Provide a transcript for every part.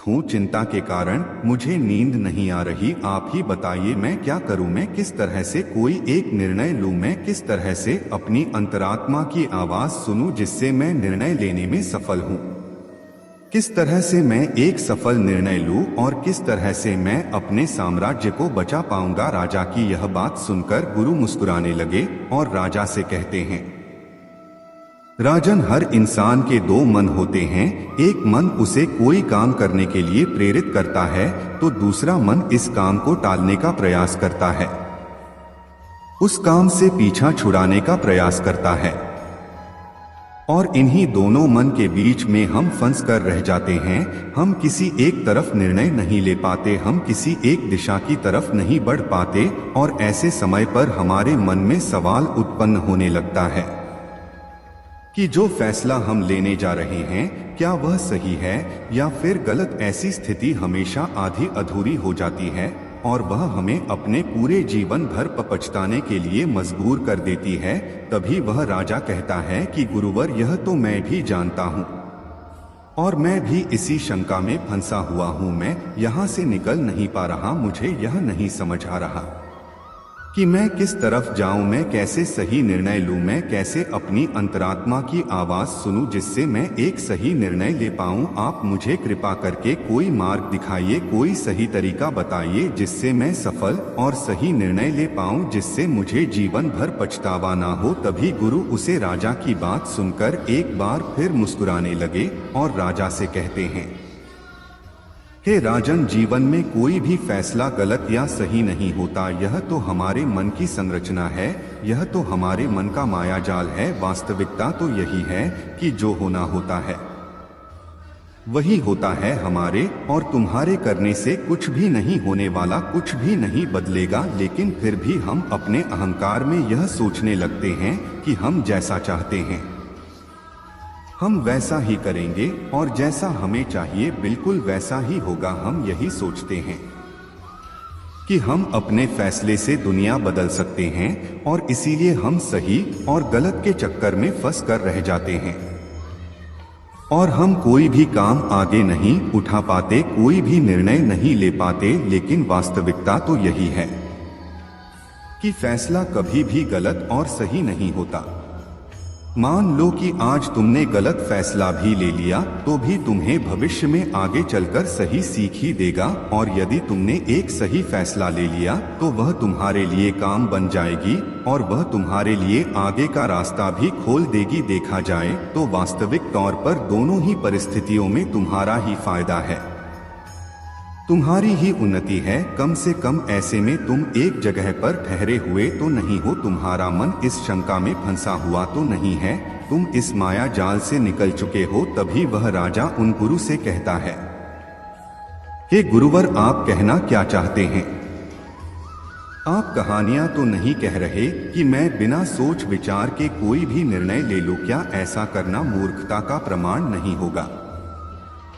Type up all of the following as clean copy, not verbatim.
हूँ, चिंता के कारण मुझे नींद नहीं आ रही। आप ही बताइए मैं क्या करूँ, मैं किस तरह से कोई एक निर्णय लूँ, मैं किस तरह से अपनी अंतरात्मा की आवाज सुनूं जिससे मैं निर्णय लेने में सफल हूँ। किस तरह से मैं एक सफल निर्णय लूं और किस तरह से मैं अपने साम्राज्य को बचा पाऊंगा। राजा की यह बात सुनकर गुरु मुस्कुराने लगे और राजा से कहते हैं, राजन, हर इंसान के दो मन होते हैं। एक मन उसे कोई काम करने के लिए प्रेरित करता है तो दूसरा मन इस काम को टालने का प्रयास करता है, उस काम से पीछा छुड़ाने का प्रयास करता है। और इन्हीं दोनों मन के बीच में हम फंस कर रह जाते हैं। हम किसी एक तरफ निर्णय नहीं ले पाते, हम किसी एक दिशा की तरफ नहीं बढ़ पाते और ऐसे समय पर हमारे मन में सवाल उत्पन्न होने लगता है कि जो फैसला हम लेने जा रहे हैं क्या वह सही है या फिर गलत। ऐसी स्थिति हमेशा आधी अधूरी हो जाती है और वह हमें अपने पूरे जीवन भर पछताने के लिए मजबूर कर देती है। तभी वह राजा कहता है कि गुरुवर, यह तो मैं भी जानता हूँ और मैं भी इसी शंका में फंसा हुआ हूँ। मैं यहाँ से निकल नहीं पा रहा। मुझे यह नहीं समझ आ रहा कि मैं किस तरफ जाऊं, मैं कैसे सही निर्णय लूं, मैं कैसे अपनी अंतरात्मा की आवाज सुनूं जिससे मैं एक सही निर्णय ले पाऊं। आप मुझे कृपा करके कोई मार्ग दिखाइए, कोई सही तरीका बताइए जिससे मैं सफल और सही निर्णय ले पाऊं, जिससे मुझे जीवन भर पछतावा ना हो। तभी गुरु उसे राजा की बात सुनकर एक बार फिर मुस्कुराने लगे और राजा से कहते हैं, हे राजन, जीवन में कोई भी फैसला गलत या सही नहीं होता। यह तो हमारे मन की संरचना है, यह तो हमारे मन का माया जाल है। वास्तविकता तो यही है कि जो होना होता है वही होता है। हमारे और तुम्हारे करने से कुछ भी नहीं होने वाला, कुछ भी नहीं बदलेगा। लेकिन फिर भी हम अपने अहंकार में यह सोचने लगते हैं कि हम जैसा चाहते हैं हम वैसा ही करेंगे और जैसा हमें चाहिए बिल्कुल वैसा ही होगा। हम यही सोचते हैं कि हम अपने फैसले से दुनिया बदल सकते हैं और इसीलिए हम सही और गलत के चक्कर में फंस कर रह जाते हैं और हम कोई भी काम आगे नहीं उठा पाते, कोई भी निर्णय नहीं ले पाते। लेकिन वास्तविकता तो यही है कि फैसला कभी भी गलत और सही नहीं होता। मान लो कि आज तुमने गलत फैसला भी ले लिया तो भी तुम्हें भविष्य में आगे चलकर सही सीख ही देगा, और यदि तुमने एक सही फैसला ले लिया तो वह तुम्हारे लिए काम बन जाएगी और वह तुम्हारे लिए आगे का रास्ता भी खोल देगी। देखा जाए तो वास्तविक तौर पर दोनों ही परिस्थितियों में तुम्हारा ही फायदा है, तुम्हारी ही उन्नति है। कम से कम ऐसे में तुम एक जगह पर ठहरे हुए तो नहीं हो, तुम्हारा मन इस शंका में फंसा हुआ तो नहीं है, तुम इस माया जाल से निकल चुके हो। तभी वह राजा उन गुरु से कहता है, हे गुरुवर, आप कहना क्या चाहते हैं? आप कहानियां तो नहीं कह रहे कि मैं बिना सोच विचार के कोई भी निर्णय ले लूं क्या? ऐसा करना मूर्खता का प्रमाण नहीं होगा।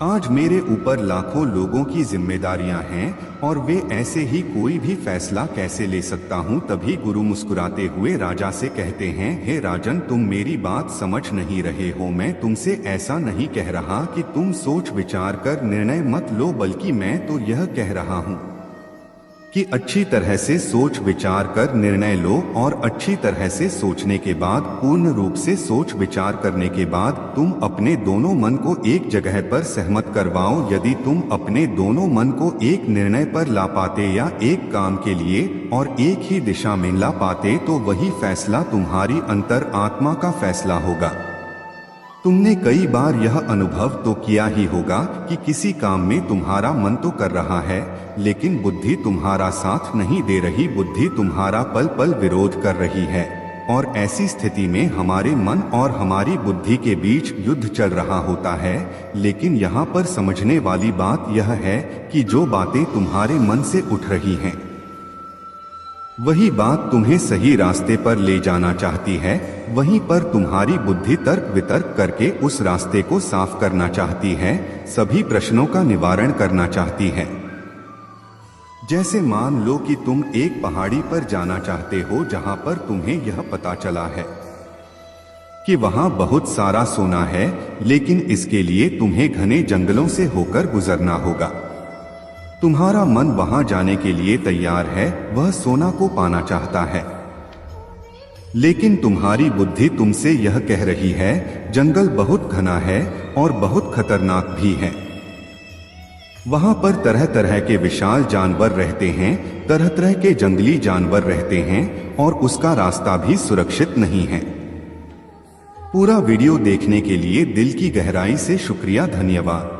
आज मेरे ऊपर लाखों लोगों की जिम्मेदारियां हैं और वे ऐसे ही कोई भी फैसला कैसे ले सकता हूं? तभी गुरु मुस्कुराते हुए राजा से कहते हैं, हे राजन, तुम मेरी बात समझ नहीं रहे हो। मैं तुमसे ऐसा नहीं कह रहा कि तुम सोच विचार कर निर्णय मत लो, बल्कि मैं तो यह कह रहा हूं कि अच्छी तरह से सोच विचार कर निर्णय लो और अच्छी तरह से सोचने के बाद, पूर्ण रूप से सोच विचार करने के बाद तुम अपने दोनों मन को एक जगह पर सहमत करवाओ। यदि तुम अपने दोनों मन को एक निर्णय पर ला पाते या एक काम के लिए और एक ही दिशा में ला पाते तो वही फैसला तुम्हारी अंतर आत्मा का फैसला होगा। तुमने कई बार यह अनुभव तो किया ही होगा कि किसी काम में तुम्हारा मन तो कर रहा है लेकिन बुद्धि तुम्हारा साथ नहीं दे रही, बुद्धि तुम्हारा पल पल विरोध कर रही है। और ऐसी स्थिति में हमारे मन और हमारी बुद्धि के बीच युद्ध चल रहा होता है। लेकिन यहाँ पर समझने वाली बात यह है कि जो बातें तुम्हारे मन से उठ रही हैं वही बात तुम्हें सही रास्ते पर ले जाना चाहती है। वहीं पर तुम्हारी बुद्धि तर्क वितर्क करके उस रास्ते को साफ करना चाहती है, सभी प्रश्नों का निवारण करना चाहती है। जैसे मान लो कि तुम एक पहाड़ी पर जाना चाहते हो जहां पर तुम्हें यह पता चला है कि वहां बहुत सारा सोना है, लेकिन इसके लिए तुम्हें घने जंगलों से होकर गुजरना होगा। तुम्हारा मन वहां जाने के लिए तैयार है, वह सोना को पाना चाहता है, लेकिन तुम्हारी बुद्धि तुमसे यह कह रही है जंगल बहुत घना है और बहुत खतरनाक भी है। वहां पर तरह तरह के विशाल जानवर रहते हैं, तरह तरह के जंगली जानवर रहते हैं और उसका रास्ता भी सुरक्षित नहीं है। पूरा वीडियो देखने के लिए दिल की गहराई से शुक्रिया, धन्यवाद।